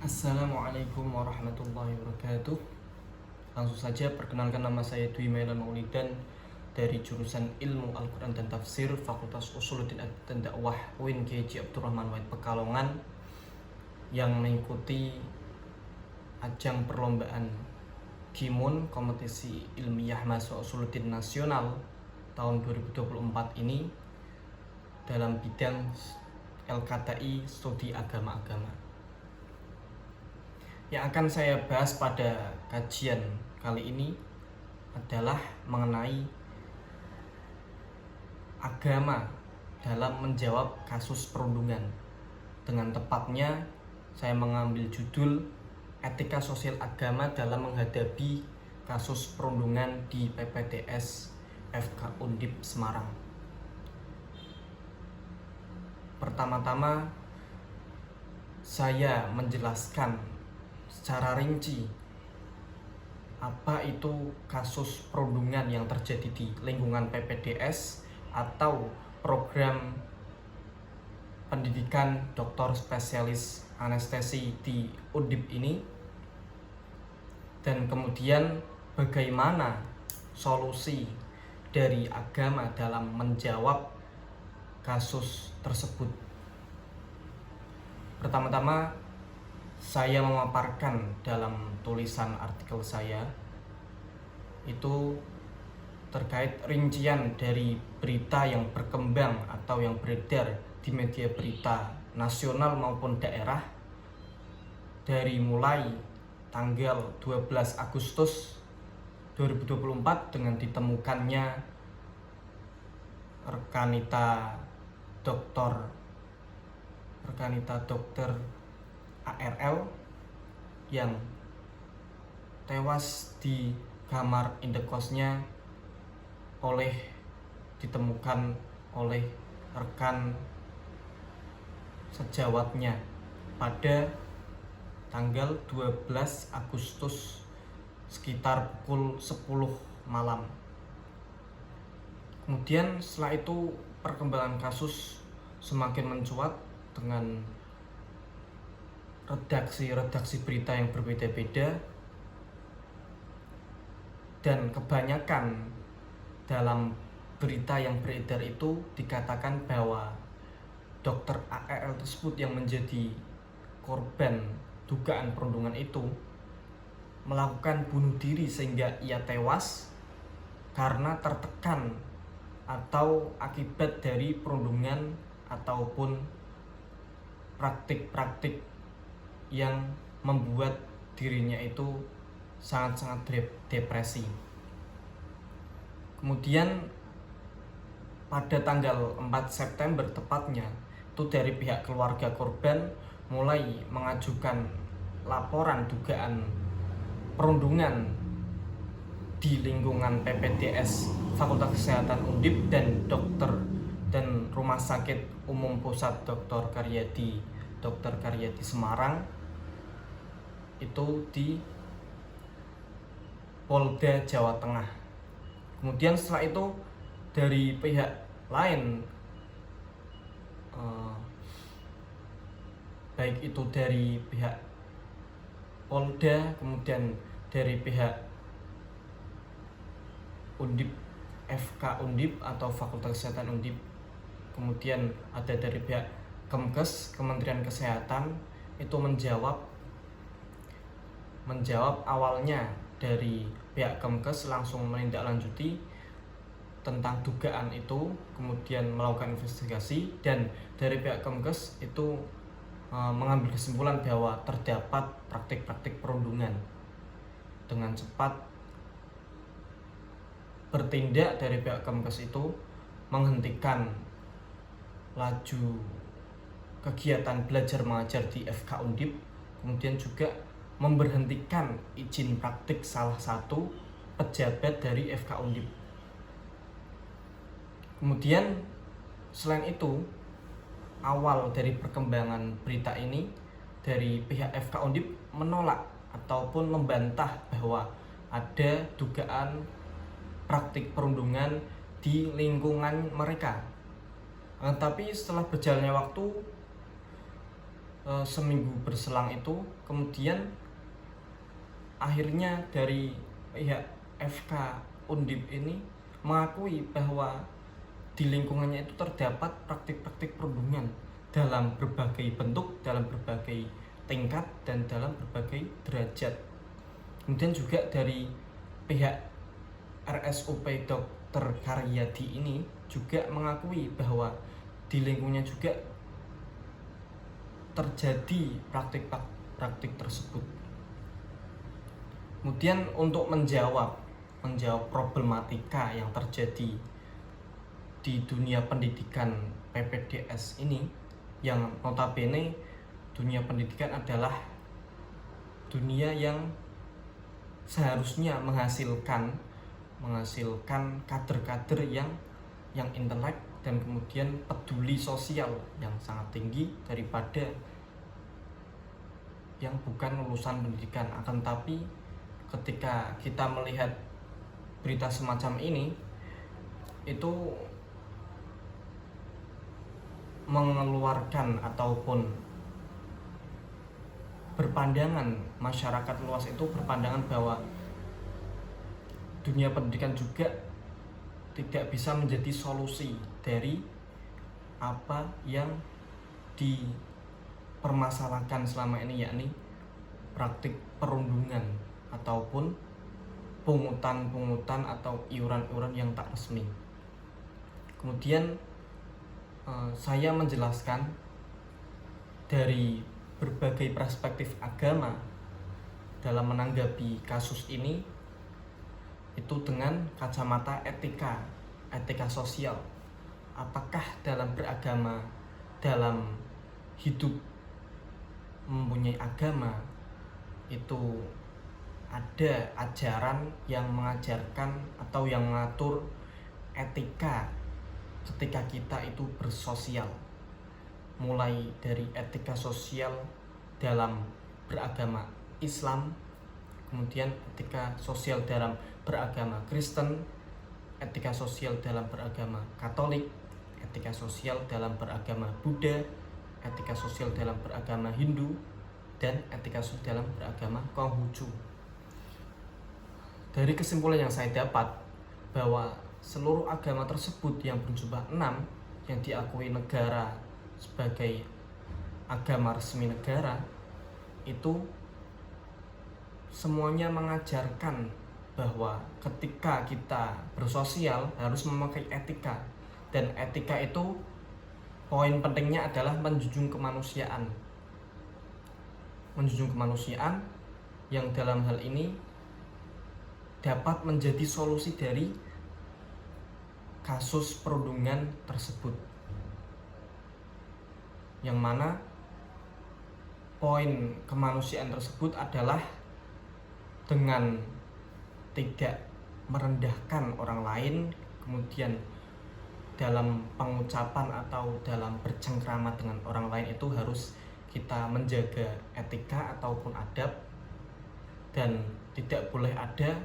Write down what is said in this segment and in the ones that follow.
Assalamualaikum warahmatullahi wabarakatuh. Langsung saja perkenalkan, nama saya Dwi Mailan Maulidan dari jurusan Ilmu Al-Quran dan Tafsir Fakultas Usuluddin dan Dakwah UIN K.J. Abdurrahman Wahid Pekalongan yang mengikuti ajang perlombaan Kimun Kompetisi Ilmiah Mahasiswa Usuluddin Nasional tahun 2024 ini dalam bidang LKTI Studi Agama-Agama. Yang akan saya bahas pada kajian kali ini adalah mengenai agama dalam menjawab kasus perundungan. Dengan tepatnya, saya mengambil judul Etika Sosial Agama dalam menghadapi kasus perundungan di PPDS FK Undip Semarang. Pertama-tama, saya menjelaskan secara rinci apa itu kasus perundungan yang terjadi di lingkungan PPDS atau program pendidikan doktor spesialis anestesi di Undip ini, dan kemudian bagaimana solusi dari agama dalam menjawab kasus tersebut. Pertama-tama, saya memaparkan dalam tulisan artikel saya itu terkait rincian dari berita yang berkembang atau yang beredar di media berita nasional maupun daerah dari mulai tanggal 12 Agustus 2024 dengan ditemukannya rekanita dokter ARL yang tewas di kamar indekosnya ditemukan oleh rekan sejawatnya pada tanggal 12 Agustus sekitar pukul 10 malam. Kemudian setelah itu perkembangan kasus semakin mencuat dengan redaksi berita yang berbeda-beda, dan kebanyakan dalam berita yang beredar itu dikatakan bahwa dokter ARL tersebut yang menjadi korban dugaan perundungan itu melakukan bunuh diri sehingga ia tewas karena tertekan atau akibat dari perundungan ataupun praktik-praktik yang membuat dirinya itu sangat-sangat depresi. Kemudian pada tanggal 4 September tepatnya, itu dari pihak keluarga korban mulai mengajukan laporan dugaan perundungan di lingkungan PPDS Fakultas Kesehatan Undip dan Rumah Sakit Umum Pusat Dr. Karyadi Semarang, itu di Polda Jawa Tengah. Kemudian setelah itu dari pihak lain, baik itu dari pihak Polda, kemudian dari pihak Undip, FK Undip atau Fakultas Kesehatan Undip, kemudian ada dari pihak Kemkes, Kementerian Kesehatan, itu menjawab awalnya dari pihak Kemkes langsung menindaklanjuti tentang dugaan itu, kemudian melakukan investigasi, dan dari pihak Kemkes itu mengambil kesimpulan bahwa terdapat praktik-praktik perundungan. Dengan cepat bertindak dari pihak Kemkes itu menghentikan laju kegiatan belajar mengajar di FK Undip, kemudian juga memberhentikan izin praktik salah satu pejabat dari FK Undip. Kemudian selain itu, awal dari perkembangan berita ini, dari pihak FK Undip menolak ataupun membantah bahwa ada dugaan praktik perundungan di lingkungan mereka. Tapi setelah berjalannya waktu, seminggu berselang itu kemudian akhirnya dari pihak FK Undip ini mengakui bahwa di lingkungannya itu terdapat praktik-praktik perundungan dalam berbagai bentuk, dalam berbagai tingkat, dan dalam berbagai derajat. Kemudian juga dari pihak RSUP Dr. Karyadi ini juga mengakui bahwa di lingkungannya juga terjadi praktik tersebut. Kemudian untuk menjawab problematika yang terjadi di dunia pendidikan PPDS ini, yang notabene dunia pendidikan adalah dunia yang seharusnya menghasilkan kader-kader yang intelek dan kemudian peduli sosial yang sangat tinggi daripada yang bukan lulusan pendidikan. Akan tapi ketika kita melihat berita semacam ini, itu mengeluarkan ataupun berpandangan, masyarakat luas itu berpandangan bahwa dunia pendidikan juga tidak bisa menjadi solusi dari apa yang dipermasalahkan selama ini, yakni praktik perundungan ataupun pungutan atau iuran-iuran yang tak resmi. Kemudian saya menjelaskan dari berbagai perspektif agama dalam menanggapi kasus ini itu dengan kacamata etika sosial. Apakah dalam beragama, dalam hidup mempunyai agama itu ada ajaran yang mengajarkan atau yang mengatur etika ketika kita itu bersosial, mulai dari etika sosial dalam beragama Islam, kemudian etika sosial dalam beragama Kristen, etika sosial dalam beragama Katolik, etika sosial dalam beragama Buddha, etika sosial dalam beragama Hindu, dan etika sosial dalam beragama Konghucu. Dari kesimpulan yang saya dapat bahwa seluruh agama tersebut yang berjumlah 6 yang diakui negara sebagai agama resmi negara itu semuanya mengajarkan bahwa ketika kita bersosial harus memakai etika, dan etika itu poin pentingnya adalah menjunjung kemanusiaan yang dalam hal ini dapat menjadi solusi dari kasus perundungan tersebut, yang mana poin kemanusiaan tersebut adalah dengan tidak merendahkan orang lain, kemudian dalam pengucapan atau dalam bercengkrama dengan orang lain itu harus kita menjaga etika ataupun adab, dan tidak boleh ada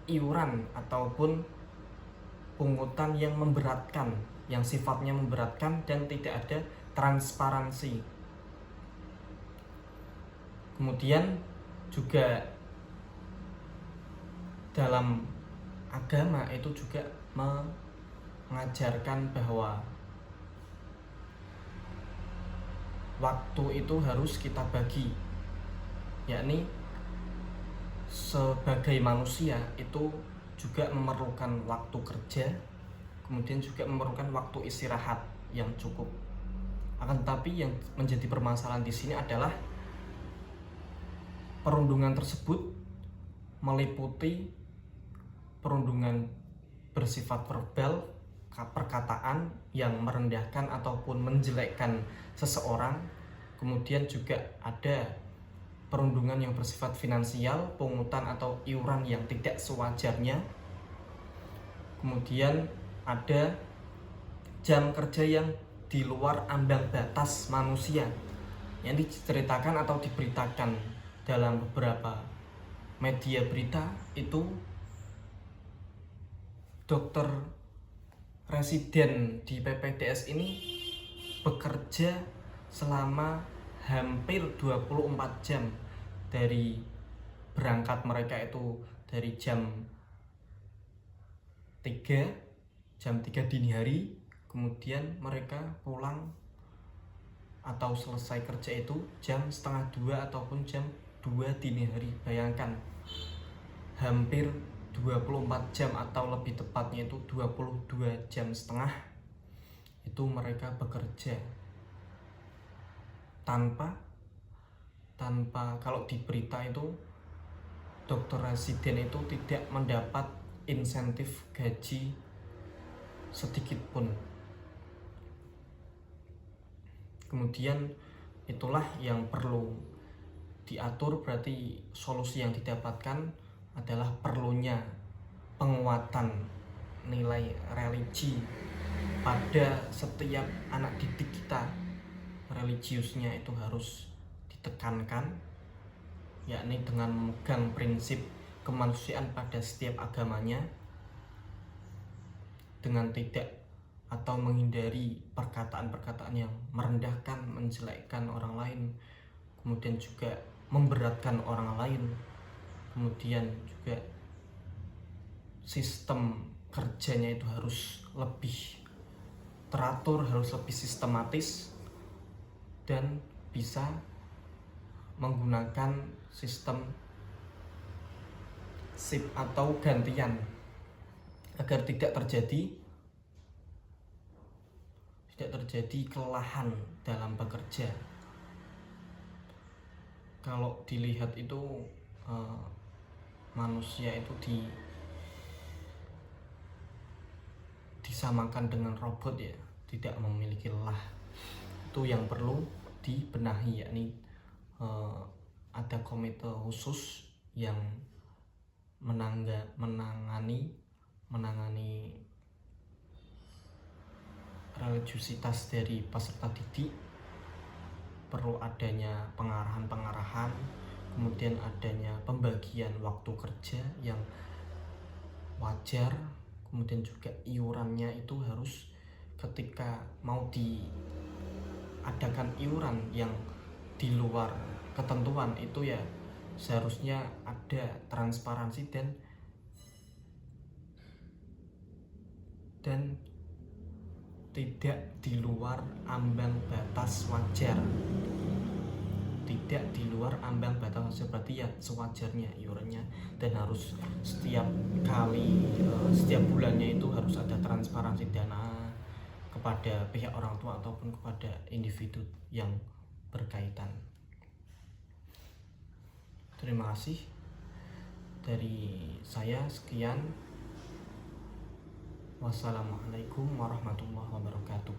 iuran ataupun pungutan yang memberatkan, yang sifatnya memberatkan dan tidak ada transparansi. Kemudian juga dalam agama itu juga mengajarkan bahwa waktu itu harus kita bagi, yakni sebagai manusia itu juga memerlukan waktu kerja, kemudian juga memerlukan waktu istirahat yang cukup. Akan tetapi yang menjadi permasalahan di sini adalah perundungan tersebut meliputi perundungan bersifat verbal, perkataan yang merendahkan ataupun menjelekkan seseorang. Kemudian juga ada perundungan yang bersifat finansial, pungutan atau iuran yang tidak sewajarnya. Kemudian ada jam kerja yang di luar ambang batas manusia yang diceritakan atau diberitakan dalam beberapa media berita. Itu dokter residen di PPDS ini bekerja selama hampir 24 jam dari berangkat mereka itu dari jam 3 dini hari, kemudian mereka pulang atau selesai kerja itu jam setengah 2 ataupun jam 2 dini hari. Bayangkan, hampir 24 jam atau lebih tepatnya itu 22 jam setengah itu mereka bekerja tanpa kalau di berita itu dokter residen itu tidak mendapat insentif gaji sedikit pun. Kemudian itulah yang perlu diatur. Berarti solusi yang didapatkan adalah perlunya penguatan nilai religi pada setiap anak didik kita. Religiusnya itu harus ditekankan, yakni dengan memegang prinsip kemanusiaan pada setiap agamanya, dengan tidak atau menghindari perkataan-perkataan yang merendahkan, menjelekkan orang lain, kemudian juga memberatkan orang lain, kemudian juga sistem kerjanya itu harus lebih teratur, harus lebih sistematis, dan bisa menggunakan sistem shift atau gantian agar tidak terjadi kelelahan dalam bekerja. Kalau dilihat itu manusia itu disamakan dengan robot ya, tidak memiliki lelah. Itu yang perlu dibenahi, yakni ada komite khusus yang menangani religiusitas dari peserta didik. Perlu adanya pengarahan, kemudian adanya pembagian waktu kerja yang wajar, kemudian juga iurannya itu harus, ketika mau diadakan iuran yang di luar ketentuan itu ya seharusnya ada transparansi dan tidak di luar ambang batas wajar. Tidak di luar ambang batas wajar, berarti ya sewajarnya iurannya, dan harus setiap bulannya itu harus ada transparansi dana kepada pihak orang tua ataupun kepada individu yang berkaitan. Terima kasih dari saya, sekian. Wassalamualaikum warahmatullahi wabarakatuh.